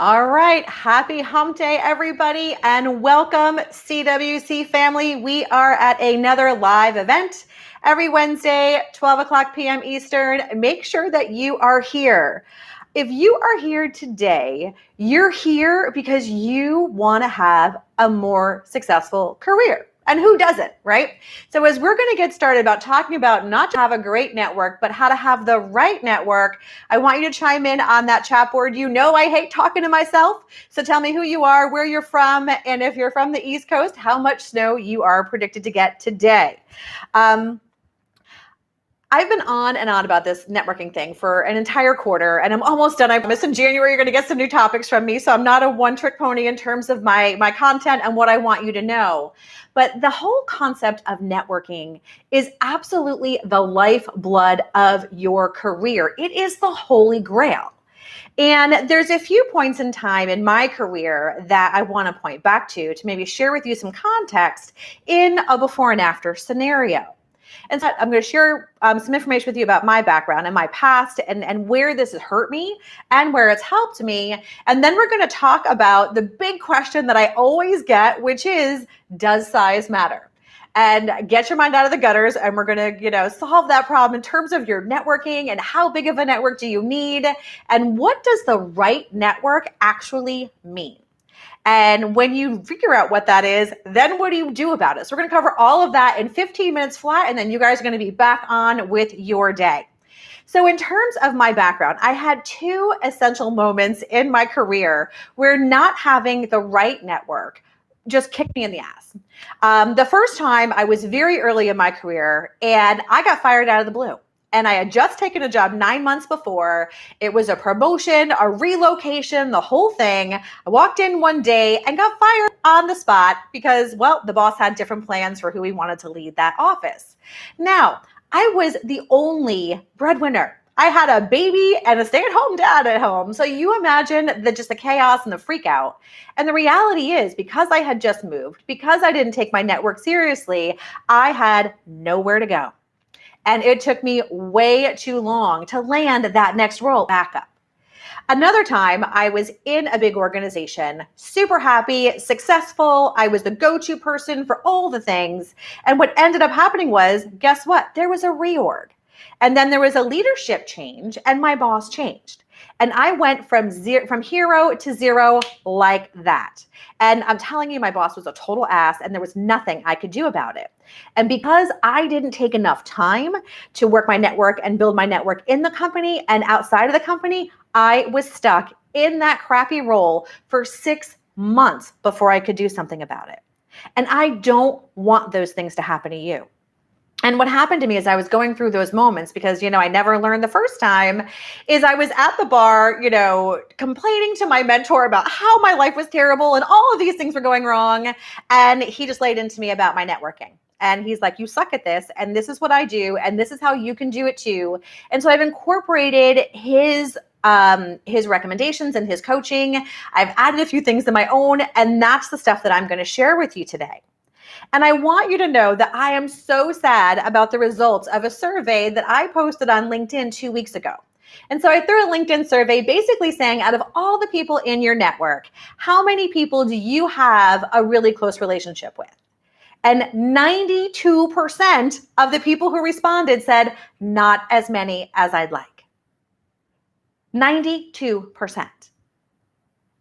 All right. Happy hump day, everybody, and welcome, CWC family. We are at another live event every Wednesday, 12 o'clock p.m. Eastern. Make sure that you are here. If you are here today, you're here because you want to have a more successful career. And who doesn't, right? So as we're going to get started about talking about not to have a great network, but how to have the right network, I want you to chime in on that chat board. You know I hate talking to myself, so tell me who you are, where you're from, and if you're from the East Coast, how much snow you are predicted to get today. I've been on and on about this networking thing for an entire quarter, and I'm almost done. I promise in January you're going to get some new topics from me, so I'm not a one-trick pony in terms of my content and what I want you to know. But the whole concept of networking is absolutely the lifeblood of your career. It is the holy grail. And there's a few points in time in my career that I want to point back to maybe share with you some context in a before and after scenario. And so I'm going to share some information with you about my background and my past and where this has hurt me and where it's helped me. And then we're going to talk about the big question that I always get, which is, does size matter? And get your mind out of the gutters, and we're going to, solve that problem in terms of your networking and how big of a network do you need and what does the right network actually mean? And when you figure out what that is, then what do you do about it? So we're going to cover all of that in 15 minutes flat, and then you guys are going to be back on with your day. So in terms of my background, I had two essential moments in my career where not having the right network just kicked me in the ass. The first time I was very early in my career, and I got fired out of the blue. And I had just taken a job 9 months before. It was a promotion, a relocation, the whole thing. I walked in one day and got fired on the spot because, well, the boss had different plans for who he wanted to lead that office. Now, I was the only breadwinner. I had a baby and a stay-at-home dad at home. So you imagine just the chaos and the freak out. And the reality is, because I had just moved, because I didn't take my network seriously, I had nowhere to go. And it took me way too long to land that next role back up. Another time, I was in a big organization, super happy, successful. I was the go-to person for all the things. And what ended up happening was, guess what? There was a reorg. And then there was a leadership change, and my boss changed. And I went from hero to zero like that. And I'm telling you, my boss was a total ass, and there was nothing I could do about it. And because I didn't take enough time to work my network and build my network in the company and outside of the company, I was stuck in that crappy role for 6 months before I could do something about it. And I don't want those things to happen to you. And what happened to me as I was going through those moments, because, I never learned the first time, is I was at the bar, complaining to my mentor about how my life was terrible and all of these things were going wrong. And he just laid into me about my networking. And he's like, you suck at this, and this is what I do, and this is how you can do it too. And so I've incorporated his recommendations and his coaching. I've added a few things of my own, and that's the stuff that I'm going to share with you today. And I want you to know that I am so sad about the results of a survey that I posted on LinkedIn 2 weeks ago. And so I threw a LinkedIn survey basically saying, out of all the people in your network, how many people do you have a really close relationship with? And 92% of the people who responded said, not as many as I'd like. 92%.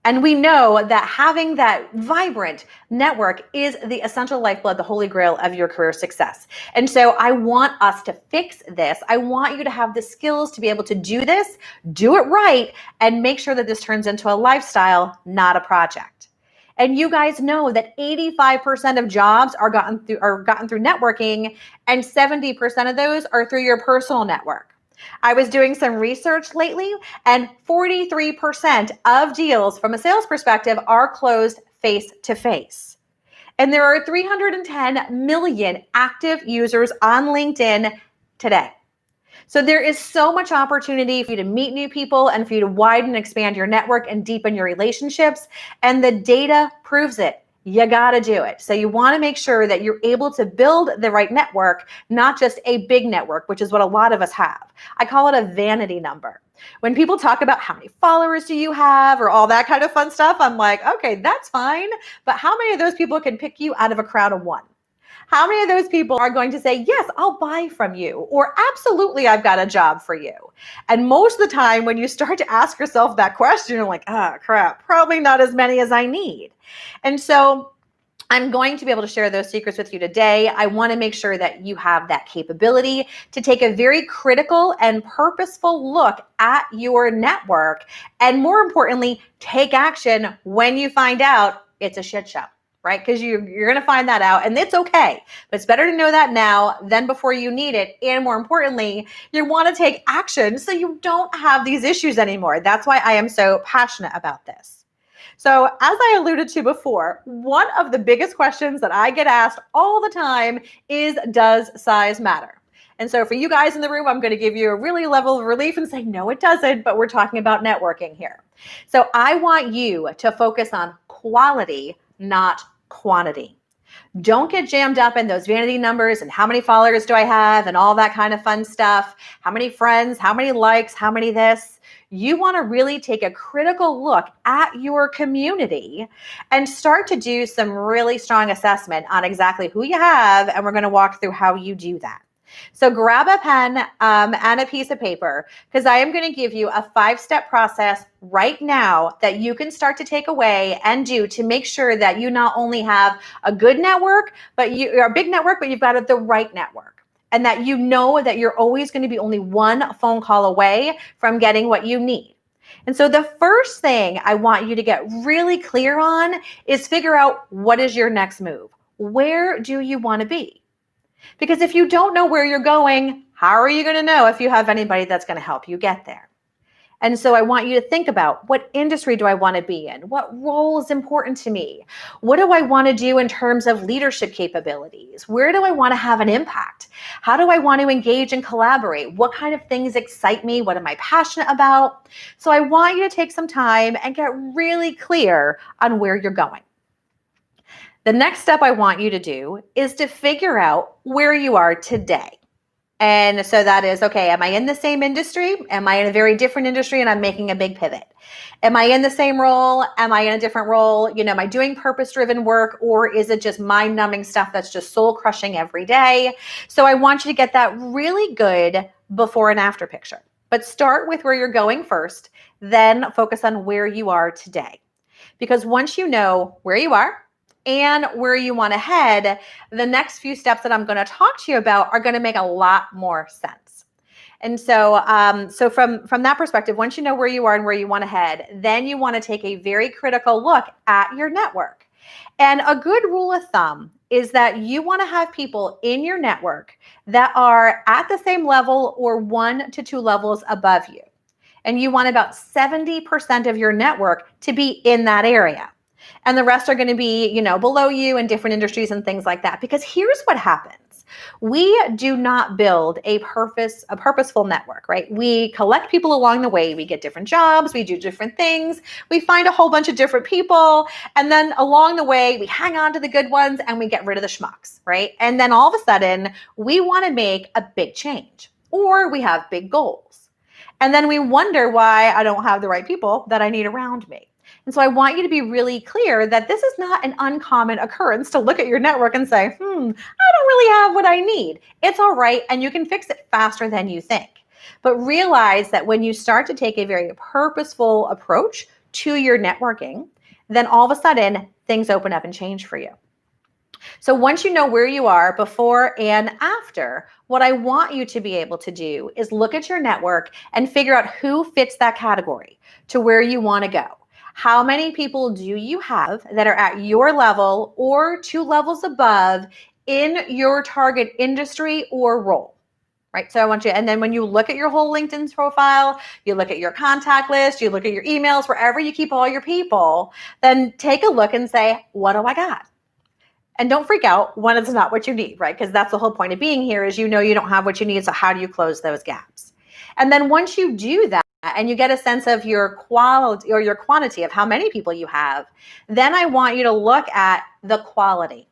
And we know that having that vibrant network is the essential lifeblood, the holy grail of your career success. And so I want us to fix this. I want you to have the skills to be able to do this, do it right, and make sure that this turns into a lifestyle, not a project. And you guys know that 85% of jobs are gotten through networking, and 70% of those are through your personal network. I was doing some research lately, and 43% of deals from a sales perspective are closed face-to-face. And there are 310 million active users on LinkedIn today. So there is so much opportunity for you to meet new people and for you to widen and expand your network and deepen your relationships. And the data proves it. You got to do it. So you want to make sure that you're able to build the right network, not just a big network, which is what a lot of us have. I call it a vanity number. When people talk about how many followers do you have or all that kind of fun stuff, I'm like, okay, that's fine. But how many of those people can pick you out of a crowd of one? How many of those people are going to say, yes, I'll buy from you, or absolutely, I've got a job for you? And most of the time, when you start to ask yourself that question, you're like, crap, probably not as many as I need. And so I'm going to be able to share those secrets with you today. I want to make sure that you have that capability to take a very critical and purposeful look at your network. And more importantly, take action when you find out it's a shit show. Right? Because you're going to find that out, and it's okay. But it's better to know that now than before you need it. And more importantly, you want to take action so you don't have these issues anymore. That's why I am so passionate about this. So as I alluded to before, one of the biggest questions that I get asked all the time is, does size matter? And so for you guys in the room, I'm going to give you a really level of relief and say, no, it doesn't, but we're talking about networking here. So I want you to focus on quality, not quantity. Don't get jammed up in those vanity numbers and how many followers do I have and all that kind of fun stuff. How many friends, how many likes, how many this. You want to really take a critical look at your community and start to do some really strong assessment on exactly who you have. And we're going to walk through how you do that. So grab a pen and a piece of paper, because I am going to give you a 5-step process right now that you can start to take away and do to make sure that you not only have a good network, but you're a big network, but you've got the right network. And that you know that you're always going to be only one phone call away from getting what you need. And so the first thing I want you to get really clear on is figure out, what is your next move? Where do you want to be? Because if you don't know where you're going, how are you going to know if you have anybody that's going to help you get there? And so I want you to think about, what industry do I want to be in? What role is important to me? What do I want to do in terms of leadership capabilities? Where do I want to have an impact? How do I want to engage and collaborate? What kind of things excite me? What am I passionate about? So I want you to take some time and get really clear on where you're going. The next step I want you to do is to figure out where you are today. And so that is, okay, am I in the same industry? Am I in a very different industry and I'm making a big pivot? Am I in the same role? Am I in a different role? Am I doing purpose-driven work, or is it just mind-numbing stuff that's just soul-crushing every day? So I want you to get that really good before and after picture. But start with where you're going first, then focus on where you are today. Because once you know where you are and where you want to head, the next few steps that I'm going to talk to you about are going to make a lot more sense. And so, from that perspective, once you know where you are and where you want to head, then you want to take a very critical look at your network. And a good rule of thumb is that you want to have people in your network that are at the same level or 1 to 2 levels above you. And you want about 70% of your network to be in that area. And the rest are going to be, below you in different industries and things like that. Because here's what happens. We do not build a purposeful network, right? We collect people along the way. We get different jobs. We do different things. We find a whole bunch of different people. And then along the way, we hang on to the good ones and we get rid of the schmucks, right? And then all of a sudden, we want to make a big change, or we have big goals. And then we wonder why I don't have the right people that I need around me. And so I want you to be really clear that this is not an uncommon occurrence to look at your network and say, I don't really have what I need. It's all right, and you can fix it faster than you think. But realize that when you start to take a very purposeful approach to your networking, then all of a sudden things open up and change for you. So once you know where you are before and after, what I want you to be able to do is look at your network and figure out who fits that category to where you want to go. How many people do you have that are at your level or 2 levels above in your target industry or role? Right? So I want you, and then when you look at your whole LinkedIn profile, you look at your contact list, you look at your emails, wherever you keep all your people, then take a look and say, what do I got? And don't freak out when it's not what you need, right? Because that's the whole point of being here, is you don't have what you need. So how do you close those gaps? And then once you do that, and you get a sense of your quality or your quantity of how many people you have, then I want you to look at the quality.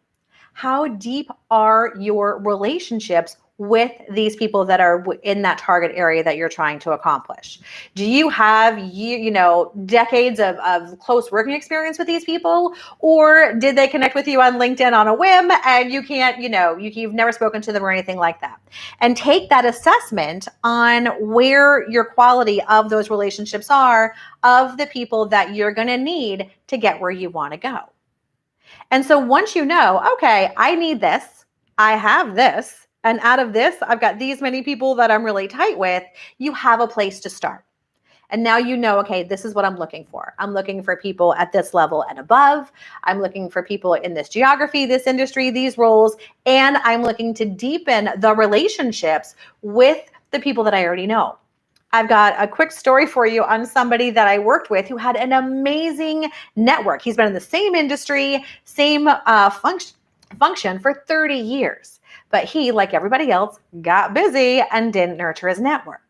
How deep are your relationships with these people that are in that target area that you're trying to accomplish? Do you have decades of close working experience with these people, or did they connect with you on LinkedIn on a whim and you can't, you've never spoken to them or anything like that? And take that assessment on where your quality of those relationships are, of the people that you're going to need to get where you want to go. And so once you know, okay, I need this, I have this, and out of this, I've got these many people that I'm really tight with, you have a place to start. And now you know, okay, this is what I'm looking for. I'm looking for people at this level and above. I'm looking for people in this geography, this industry, these roles, and I'm looking to deepen the relationships with the people that I already know. I've got a quick story for you on somebody that I worked with who had an amazing network. He's been in the same industry, same function for 30 years. But he, like everybody else, got busy and didn't nurture his network.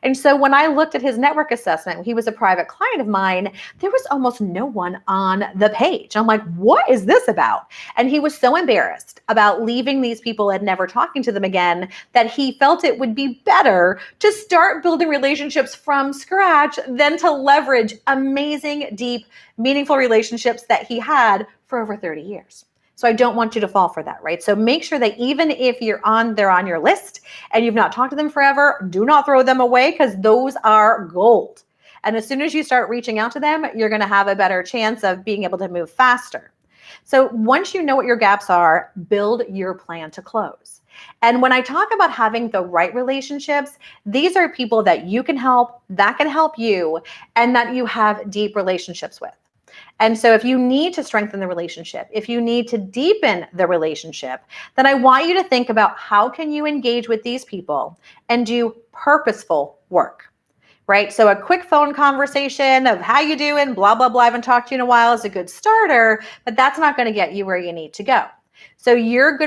And so when I looked at his network assessment, he was a private client of mine, there was almost no one on the page. I'm like, what is this about? And he was so embarrassed about leaving these people and never talking to them again that he felt it would be better to start building relationships from scratch than to leverage amazing, deep, meaningful relationships that he had for over 30 years. So I don't want you to fall for that, right? So make sure that even if they're on your list and you've not talked to them forever, do not throw them away, because those are gold. And as soon as you start reaching out to them, you're going to have a better chance of being able to move faster. So once you know what your gaps are, build your plan to close. And when I talk about having the right relationships, these are people that you can help, that can help you, and that you have deep relationships with. And so if you need to strengthen the relationship, if you need to deepen the relationship, then I want you to think about how can you engage with these people and do purposeful work, right? So a quick phone conversation of how you doing, blah, blah, blah, I haven't talked to you in a while is a good starter, but that's not going to get you where you need to go. So your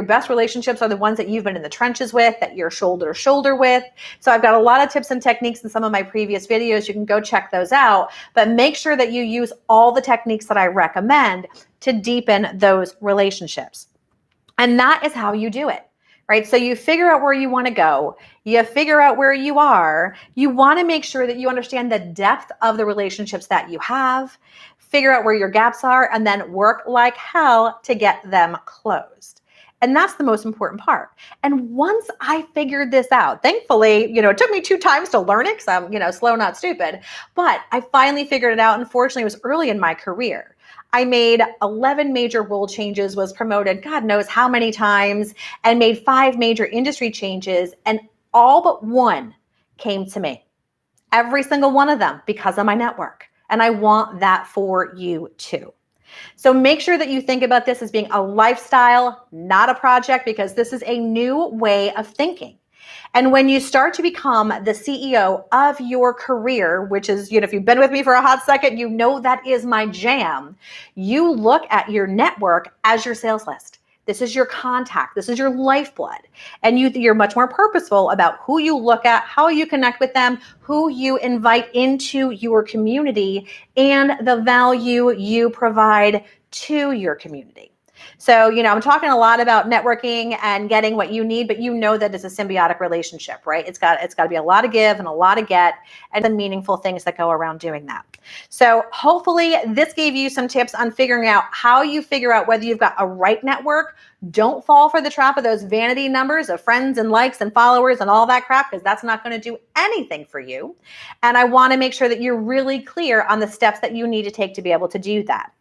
best relationships are the ones that you've been in the trenches with, that you're shoulder to shoulder with. So I've got a lot of tips and techniques in some of my previous videos. You can go check those out, but make sure that you use all the techniques that I recommend to deepen those relationships. And that is how you do it, right? So you figure out where you want to go. You figure out where you are. You want to make sure that you understand the depth of the relationships that you have, figure out where your gaps are, and then work like hell to get them closed. And that's the most important part. And once I figured this out, thankfully, it took me 2 times to learn it, because I'm, slow, not stupid, but I finally figured it out. Unfortunately, it was early in my career. I made 11 major role changes, was promoted God knows how many times, and made 5 major industry changes, and all but one came to me. Every single one of them because of my network. And I want that for you too. So make sure that you think about this as being a lifestyle, not a project, because this is a new way of thinking. And when you start to become the CEO of your career, which is, if you've been with me for a hot second, you know that is my jam. You look at your network as your sales list. This is your contact. This is your lifeblood. And you're much more purposeful about who you look at, how you connect with them, who you invite into your community, and the value you provide to your community. So, I'm talking a lot about networking and getting what you need, but you know that it's a symbiotic relationship, right? It's got to be a lot of give and a lot of get, and the meaningful things that go around doing that. So hopefully this gave you some tips on figuring out how you figure out whether you've got a right network. Don't fall for the trap of those vanity numbers of friends and likes and followers and all that crap, because that's not going to do anything for you. And I want to make sure that you're really clear on the steps that you need to take to be able to do that.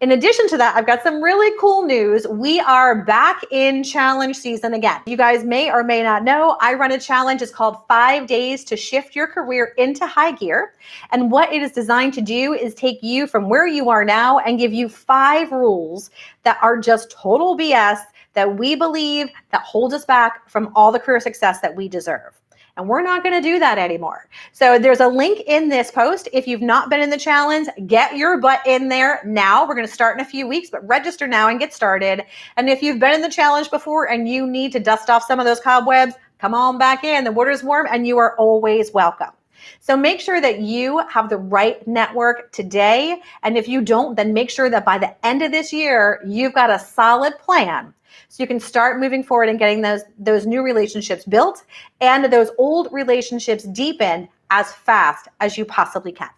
In addition to that, I've got some really cool news. We are back in challenge season again. You guys may or may not know, I run a challenge. It's called 5 Days to Shift Your Career into High Gear. And what it is designed to do is take you from where you are now and give you 5 rules that are just total BS that we believe that hold us back from all the career success that we deserve. And we're not going to do that anymore. So there's a link in this post. If you've not been in the challenge, get your butt in there now. We're going to start in a few weeks, but register now and get started. And if you've been in the challenge before and you need to dust off some of those cobwebs, come on back in. The water's warm and you are always welcome. So make sure that you have the right network today. And if you don't, then make sure that by the end of this year, you've got a solid plan so you can start moving forward and getting those new relationships built and those old relationships deepened as fast as you possibly can.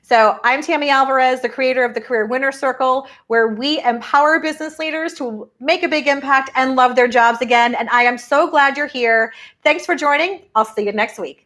So I'm Tammy Alvarez, the creator of the Career Winner Circle, where we empower business leaders to make a big impact and love their jobs again. And I am so glad you're here. Thanks for joining. I'll see you next week.